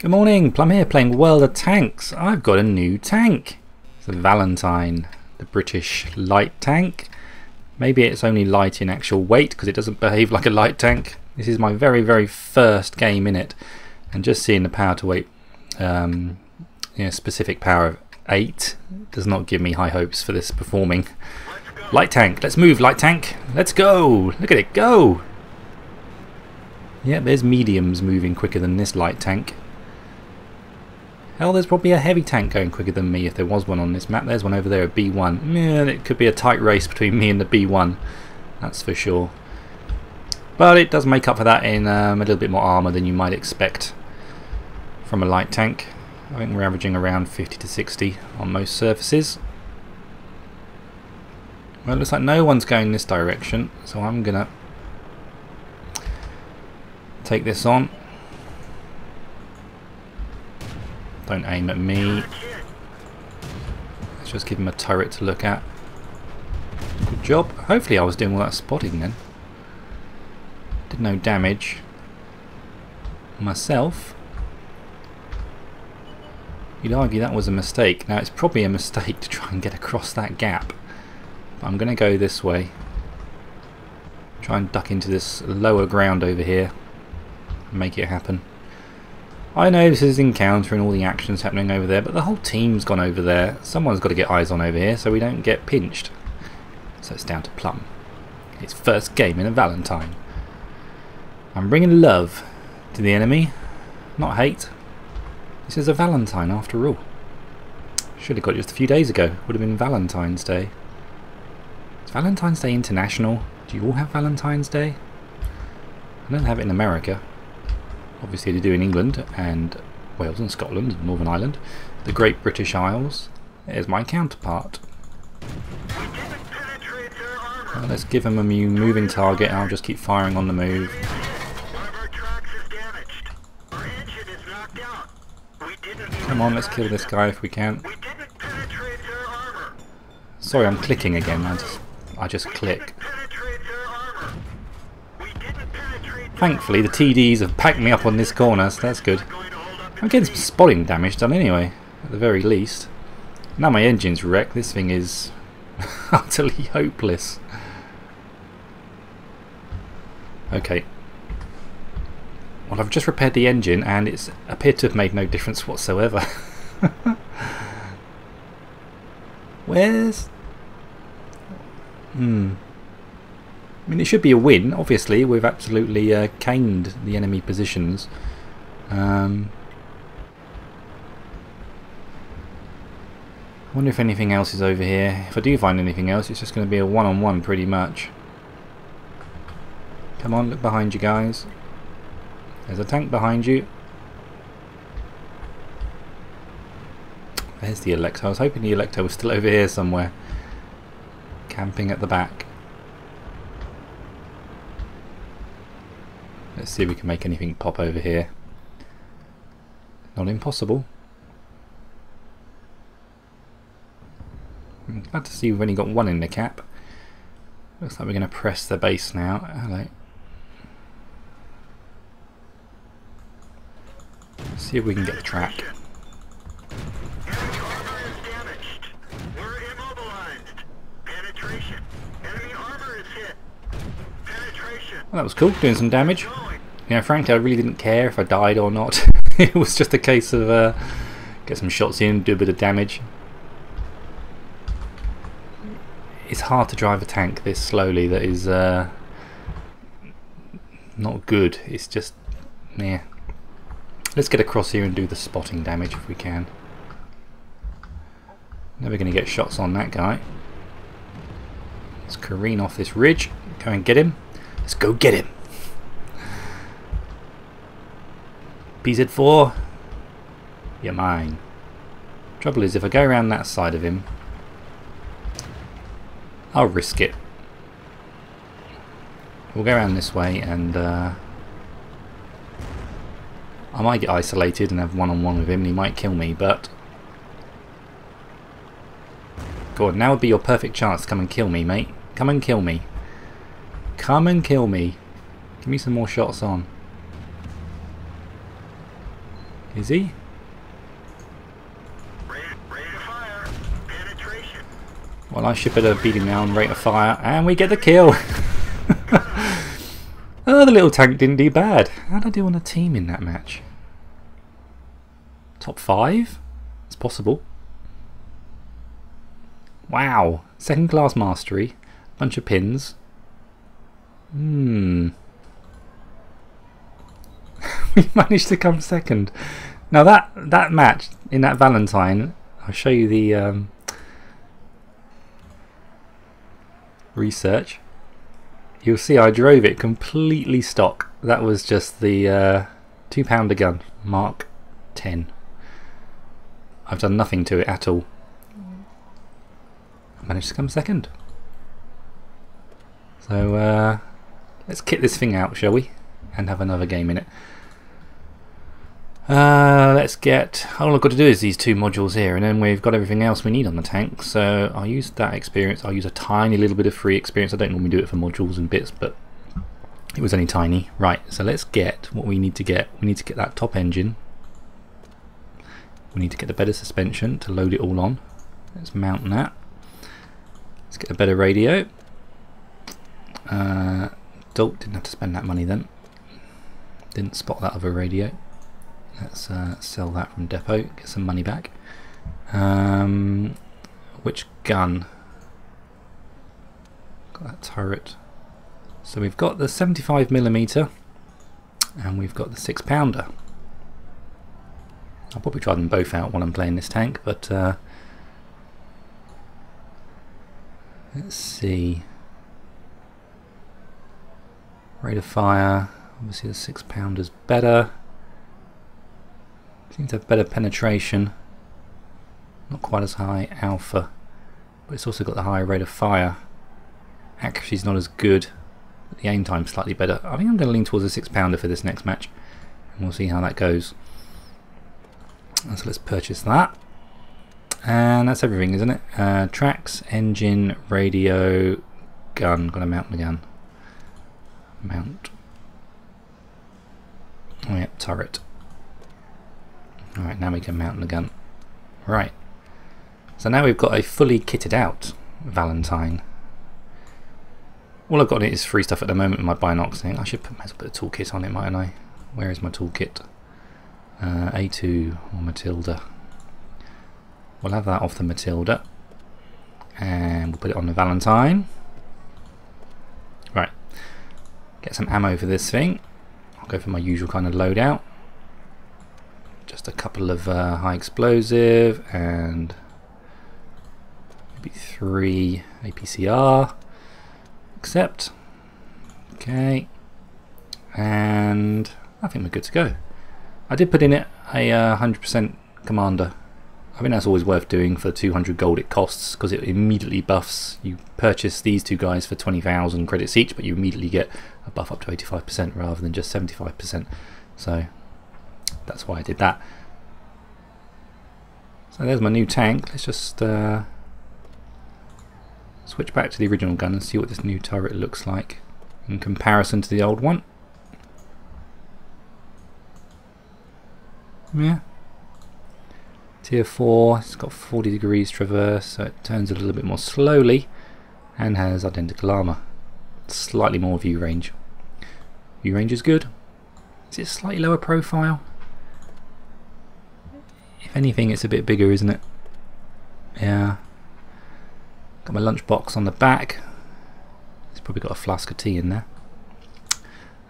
Good morning, Plum here playing World of Tanks. I've got a new tank. It's a Valentine, the British light tank. Maybe it's only light in actual weight because it doesn't behave like a light tank. This is my very first game in it, and just seeing the power to weight, specific power of 8 does not give me high hopes for this performing. Light tank, let's move, light tank. Let's go. Look at it go. Yeah, there's mediums moving quicker than this light tank. Hell, there's probably a heavy tank going quicker than me if there was one on this map. There's one over there, a B1. Yeah, it could be a tight race between me and the B1. That's for sure. But it does make up for that in a little bit more armour than you might expect from a light tank. I think we're averaging around 50 to 60 on most surfaces. Well, it looks like no one's going this direction, so I'm going to take this on. Don't aim at me. Let's just give him a turret to look at. Good job. Hopefully I was doing all that spotting then. Did no damage myself. You'd argue that was a mistake. Now it's probably a mistake to try and get across that gap. But I'm going to go this way. Try and duck into this lower ground over here and make it happen. I know this is encountering all the actions happening over there, but the whole team's gone over there. Someone's got to get eyes on over here so we don't get pinched. So it's down to Plum. His first game in a Valentine. I'm bringing love to the enemy, not hate. This is a Valentine after all. Should have got it just a few days ago. Would have been Valentine's Day. Is Valentine's Day international? Do you all have Valentine's Day? I don't have it in America. Obviously they do in England and Wales and Scotland and Northern Ireland. The Great British Isles. There's my counterpart. Well, let's give him a moving target and I'll just keep firing on the move. Come on, let's kill this guy if we can. Sorry, I'm clicking again. I just click. Thankfully the TDs have packed me up on this corner, so that's good. I'm getting some spotting damage done anyway, at the very least. Now my engine's wrecked, this thing is utterly hopeless. Okay. Well, I've just repaired the engine and it's appeared to have made no difference whatsoever. Where's... I mean, it should be a win, obviously. We've absolutely caned the enemy positions. I wonder if anything else is over here. If I do find anything else, it's just going to be a one-on-one pretty much. Come on, look behind you guys. There's a tank behind you. There's the Electo. I was hoping the Electo was still over here somewhere. Camping at the back. Let's see if we can make anything pop over here. Not impossible. I'm glad to see we've only got one in the cap. Looks like we're going to press the base now. Hello. Let's see if we can get the track. Well, that was cool, doing some damage. You know, frankly, I really didn't care if I died or not. It was just a case of get some shots in, do a bit of damage. It's hard to drive a tank this slowly that is not good. It's just, yeah. Let's get across here and do the spotting damage if we can. Never going to get shots on that guy. Let's careen off this ridge. Go and get him. Let's go get him. PZ4, you're mine. Trouble is, if I go around that side of him, I'll risk it. We'll go around this way and I might get isolated and have one-on-one with him and he might kill me, but go on, now would be your perfect chance to come and kill me, mate. Come and kill me. Come and kill me. Give me some more shots on. Is he? Well, I should better beat him now on rate of fire, and we get the kill. Oh, the little tank didn't do bad. How did I do on a team in that match? Top 5? It's possible. Wow. Second class mastery. Bunch of pins. We managed to come second. Now that match in that Valentine, I'll show you the research. You'll see I drove it completely stock. That was just the 2-pounder gun, Mark 10. I've done nothing to it at all. I managed to come second. So let's kit this thing out, shall we? And have another game in it. Let's get... all I've got to do is these 2 modules here, and then we've got everything else we need on the tank. So I'll use that experience. I'll use a tiny little bit of free experience. I don't normally do it for modules and bits, but it was only tiny. Right, so let's get what we need to get. We need to get that top engine. We need to get the better suspension to load it all on. Let's mount that. Let's get a better radio. Dolt didn't have to spend that money then. Didn't spot that other radio. Let's sell that from depot, get some money back. Which gun? Got that turret. So we've got the 75mm and we've got the 6-pounder. I'll probably try them both out while I'm playing this tank, but let's see. Rate of fire, obviously the 6-pounder's better. Seems to have better penetration, not quite as high alpha, but it's also got the higher rate of fire. Accuracy's not as good, but the aim time's slightly better. I think I'm going to lean towards a 6-pounder for this next match, and we'll see how that goes. So let's purchase that, and that's everything, isn't it? Tracks, engine, radio, gun. Got to mount the gun. Mount. Oh yeah, turret. Alright, now we can mount the gun. Right. So now we've got a fully kitted out Valentine. All I've got in it is free stuff at the moment with my Binox thing. I should put a toolkit on it, mightn't I? Where is my toolkit? A2 or Matilda. We'll have that off the Matilda. And we'll put it on the Valentine. Right. Get some ammo for this thing. I'll go for my usual kind of loadout. Just a couple of high explosive and maybe 3 APCR. Accept. Okay. And I think we're good to go. I did put in it a 100% commander. I think that's always worth doing for 200 gold it costs, because it immediately buffs. You purchase these 2 guys for 20,000 credits each, but you immediately get a buff up to 85% rather than just 75%. So that's why I did that. So there's my new tank. Let's just switch back to the original gun and see what this new turret looks like in comparison to the old one. Yeah. Tier 4, it's got 40 degrees traverse, so it turns a little bit more slowly and has identical armour. Slightly more view range. View range is good. Is it slightly lower profile? If anything, it's a bit bigger, isn't it? Yeah. Got my lunchbox on the back. It's probably got a flask of tea in there.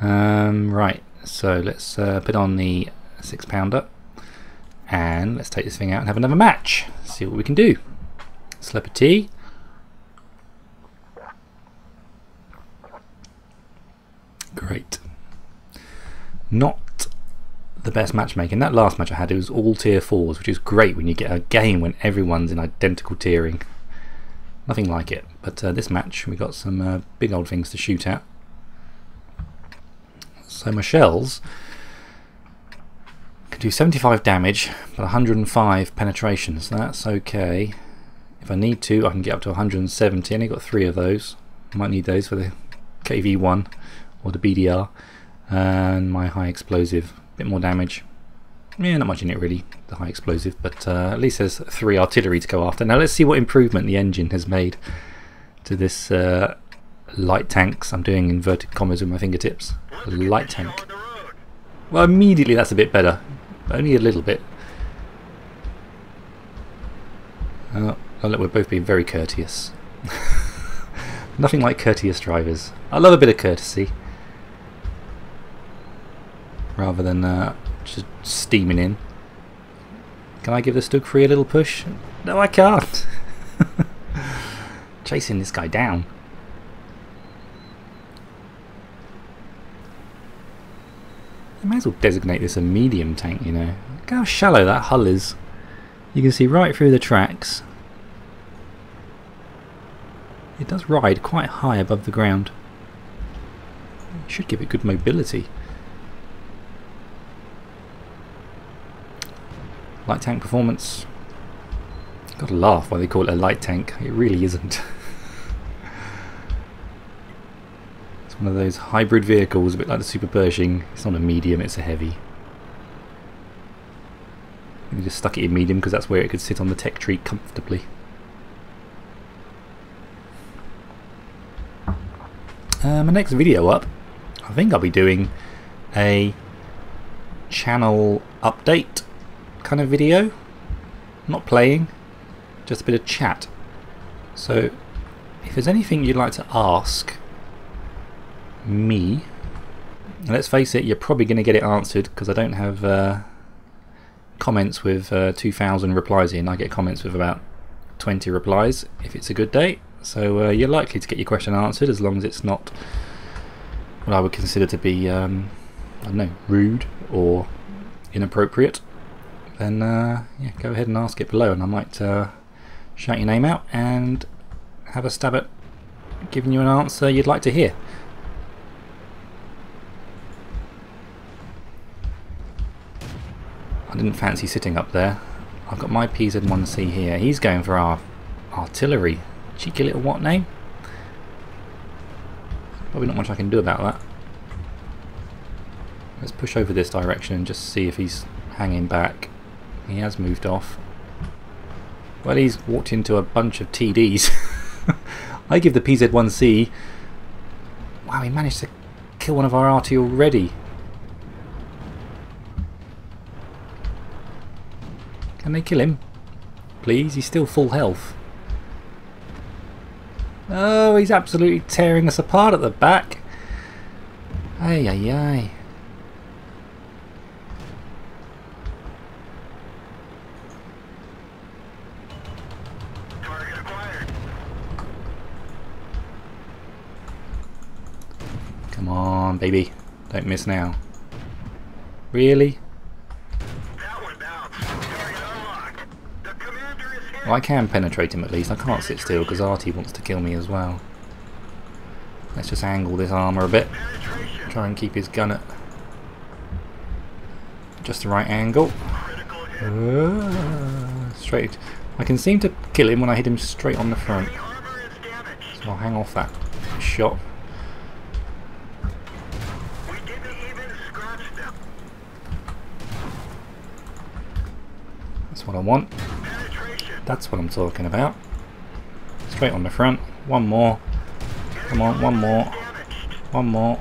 Right, so let's put on the 6-pounder. And let's take this thing out and have another match. See what we can do. Slurp of tea. Great. Not the best matchmaking. That last match I had, it was all tier 4s, which is great when you get a game when everyone's in identical tiering. Nothing like it. But this match, we got some big old things to shoot at. So my shells can do 75 damage, but 105 penetration, so that's okay. If I need to, I can get up to 170. I only got 3 of those. I might need those for the KV1 or the BDR. And my high explosive, a bit more damage. Yeah, not much in it really, the high explosive, but at least there's 3 artillery to go after. Now let's see what improvement the engine has made to this light tanks. I'm doing inverted commas with my fingertips. Light tank. Well, immediately that's a bit better. Only a little bit. Oh, look, we're both being very courteous. Nothing like courteous drivers. I love a bit of courtesy. Rather than just steaming in. Can I give the Stug 3 a little push? No, I can't. Chasing this guy down. I might as well designate this a medium tank, you know. Look how shallow that hull is. You can see right through the tracks. It does ride quite high above the ground. It should give it good mobility. Light tank performance. Gotta laugh why they call it a light tank. It really isn't. It's one of those hybrid vehicles, a bit like the Super Pershing. It's not a medium, it's a heavy. We just stuck it in medium because that's where it could sit on the tech tree comfortably. My next video up, I think I'll be doing a channel update kind of video. Not playing, just a bit of chat. So if there's anything you'd like to ask me, and let's face it, you're probably going to get it answered because I don't have comments with 2,000 replies in. I get comments with about 20 replies if it's a good day. So you're likely to get your question answered as long as it's not what I would consider to be, I don't know, rude or inappropriate. Then yeah, go ahead and ask it below, and I might shout your name out and have a stab at giving you an answer you'd like to hear. I didn't fancy sitting up there. I've got my PZ1C here. He's going for our artillery. Cheeky little what name? Probably not much I can do about that. Let's push over this direction and just see if he's hanging back. He has moved off. Well, he's walked into a bunch of TDs. I give the PZ1C... Wow, he managed to kill one of our RT already. Can they kill him? Please, he's still full health. Oh, he's absolutely tearing us apart at the back. Ay, ay, ay. Target acquired. Come on, baby. Don't miss now. Really? Well, I can penetrate him at least. I can't sit still because Artie wants to kill me as well. Let's just angle this armour a bit. Try and keep his gun at just the right angle. Straight. I can seem to kill him when I hit him straight on the front. So I'll hang off that shot. That's what I want. That's what I'm talking about. Straight on the front. One more. Come on, one more. One more.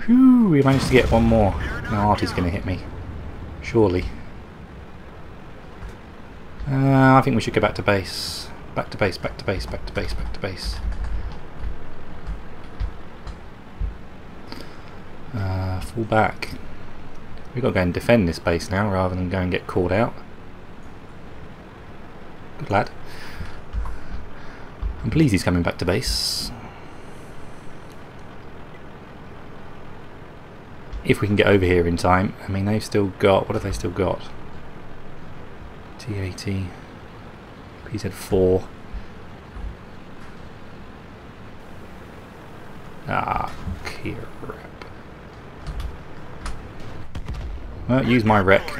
Whew, we managed to get one more. Now Artie's going to hit me. Surely. I think we should go back to base. Back to base, back to base, back to base, back to base. Fall back. We've got to go and defend this base now rather than go and get caught out. Good lad. I'm pleased he's coming back to base. If we can get over here in time. I mean, they've still got... What have they still got? T80. PZ4. Ah, crap. Well, use my wreck.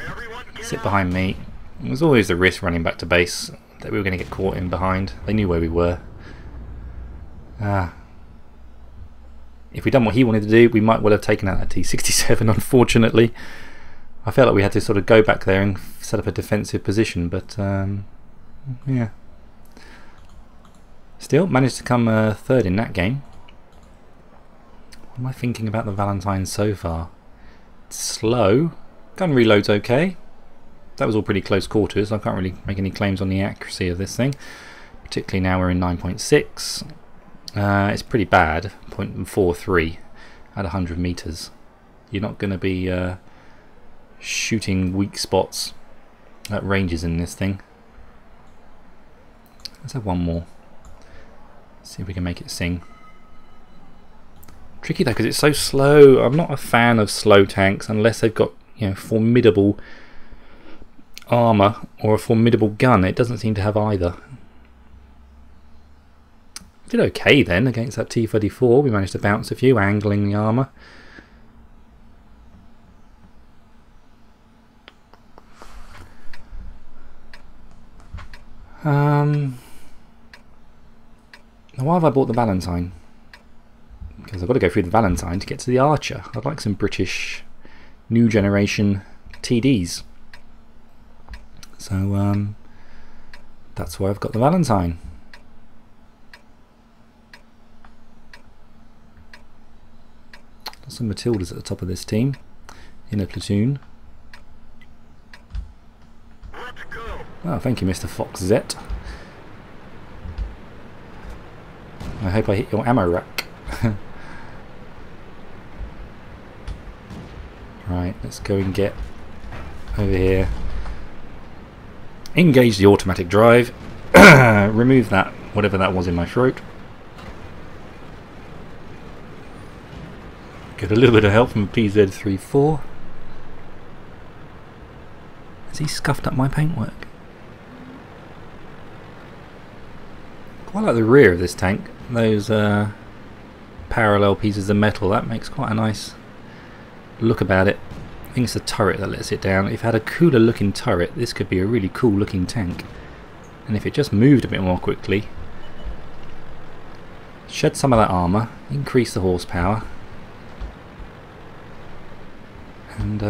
Sit behind me. There's always the risk running back to base that we were going to get caught in behind. They knew where we were. If we'd done what he wanted to do, we might well have taken out that T67, unfortunately. I felt like we had to sort of go back there and set up a defensive position, but yeah. Still managed to come third in that game. What am I thinking about the Valentine so far? It's slow. Gun reload's okay. That was all pretty close quarters. I can't really make any claims on the accuracy of this thing. Particularly now we're in 9.6. It's pretty bad. 0.43 at 100 meters. You're not going to be shooting weak spots at ranges in this thing. Let's have one more. See if we can make it sing. Tricky though because it's so slow. I'm not a fan of slow tanks unless they've got, you know, formidable armour or a formidable gun. It doesn't seem to have either. Did okay then against that T-34. We managed to bounce a few, angling the armour. Now why have I bought the Valentine? Because I've got to go through the Valentine to get to the Archer. I'd like some British new generation TDs. So that's why I've got the Valentine. Got some Matildas at the top of this team in a platoon. Oh, thank you, Mr. Fox-Zet. I hope I hit your ammo rack. Right, let's go and get over here. Engage the automatic drive. Remove that, whatever that was in my throat. Get a little bit of help from PZ-34. Has he scuffed up my paintwork? Quite like the rear of this tank. Those parallel pieces of metal, that makes quite a nice look about it. I think it's the turret that lets it down. If it had a cooler looking turret, this could be a really cool looking tank. And if it just moved a bit more quickly, shed some of that armour, increase the horsepower, and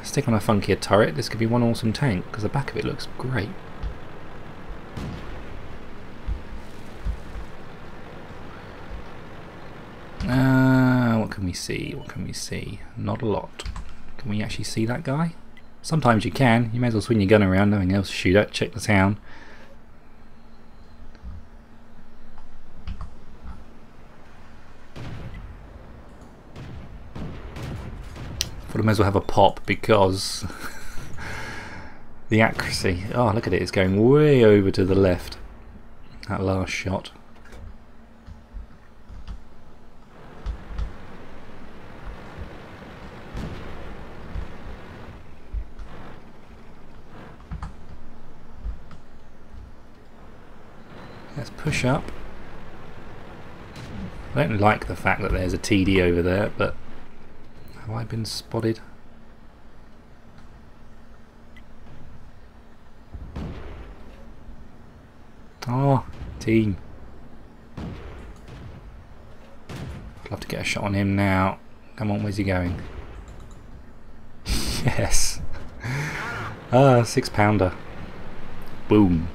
stick on a funkier turret, this could be one awesome tank, because the back of it looks great. What can we see? What can we see? Not a lot. Can we actually see that guy? Sometimes you can. You may as well swing your gun around, nothing else to shoot at. Check the town. Thought I may as well have a pop because the accuracy. Oh, look at it. It's going way over to the left. That last shot. Let's push up. I don't like the fact that there's a TD over there, but have I been spotted? Oh, team. I'd love to get a shot on him now. Come on, where's he going? Yes. 6-pounder. Boom.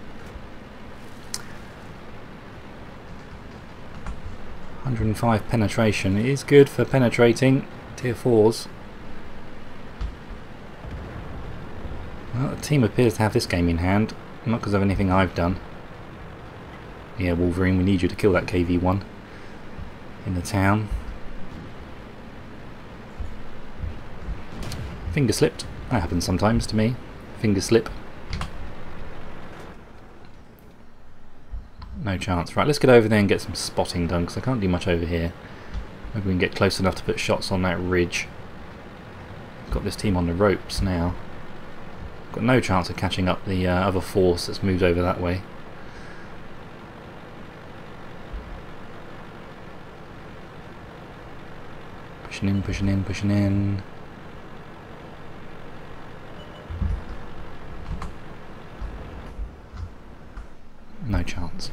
105 penetration. It is good for penetrating tier 4s. Well, the team appears to have this game in hand, not because of anything I've done. Yeah, Wolverine, we need you to kill that KV-1 in the town. Finger slipped. That happens sometimes to me. Finger slip. No chance. Right, let's get over there and get some spotting done, because I can't do much over here. Maybe we can get close enough to put shots on that ridge. Got this team on the ropes now. Got no chance of catching up the other force that's moved over that way. Pushing in, pushing in, pushing in. No chance.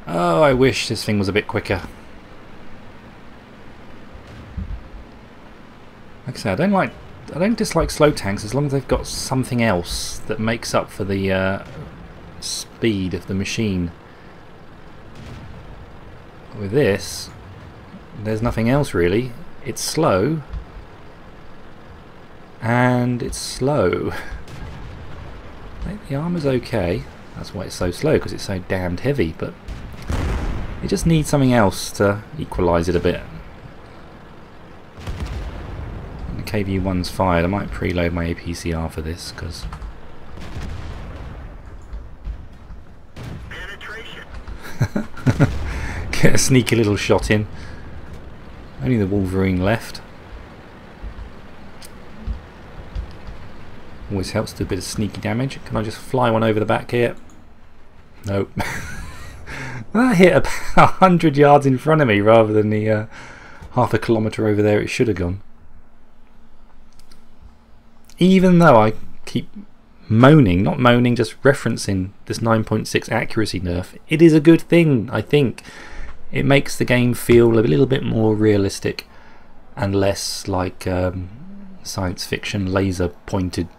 Oh, I wish this thing was a bit quicker. Okay, I say, I don't dislike slow tanks as long as they've got something else that makes up for the speed of the machine. With this, there's nothing else really. It's slow, and it's slow. I think the armour's okay. That's why it's so slow, because it's so damned heavy, but it just needs something else to equalise it a bit. When the KV-1's fired, I might preload my APCR for this, because get a sneaky little shot in. Only the Wolverine left. Always helps to do a bit of sneaky damage. Can I just fly one over the back here? Nope. That hit about 100 yards in front of me rather than the half a kilometre over there it should have gone. Even though I keep moaning, not moaning, just referencing this 9.6 accuracy nerf, it is a good thing, I think. It makes the game feel a little bit more realistic and less like science fiction laser pointed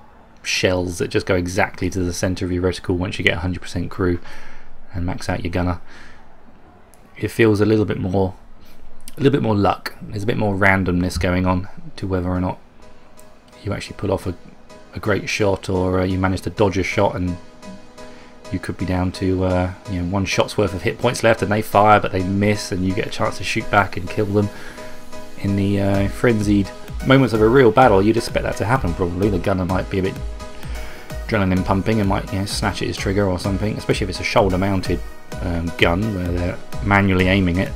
shells that just go exactly to the centre of your reticle once you get 100% crew and max out your gunner. It feels a little bit more luck. There's a bit more randomness going on to whether or not you actually pull off a great shot, or you manage to dodge a shot and you could be down to you know, one shot's worth of hit points left and they fire but they miss and you get a chance to shoot back and kill them. In the frenzied moments of a real battle, you'd expect that to happen probably. The gunner might be a bit adrenaline pumping and might, you know, snatch at his trigger or something, especially if it's a shoulder mounted gun where they're manually aiming it.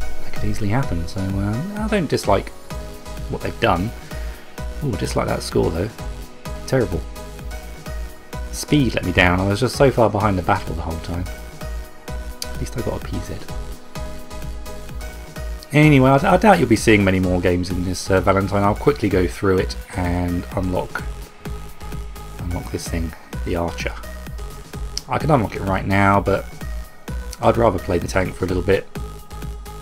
That could easily happen. So I don't dislike what they've done. Ooh, dislike that score though. Terrible. Speed let me down. I was just so far behind the battle the whole time. At least I got a PZ. Anyway, I doubt you'll be seeing many more games in this Valentine. I'll quickly go through it and unlock this thing, the Archer. I can unlock it right now, but I'd rather play the tank for a little bit.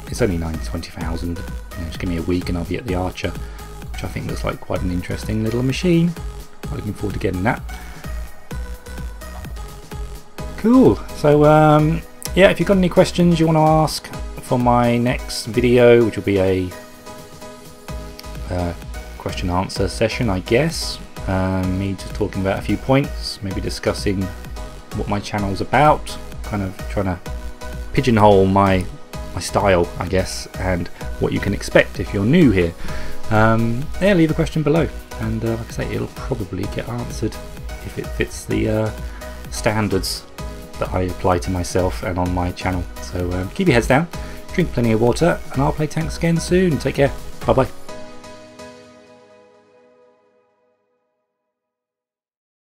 It's only 20,000. You know, just give me a week and I'll be at the Archer, which I think looks like quite an interesting little machine. I'm looking forward to getting that. Cool. So yeah, if you've got any questions you want to ask for my next video, which will be a question answer session, I guess, me just talking about a few points, maybe discussing what my channel's about, kind of trying to pigeonhole my style, I guess, and what you can expect if you're new here. Yeah, leave a question below, and like I say, it'll probably get answered if it fits the standards that I apply to myself and on my channel. So keep your heads down, drink plenty of water, and I'll play tanks again soon. Take care. Bye bye.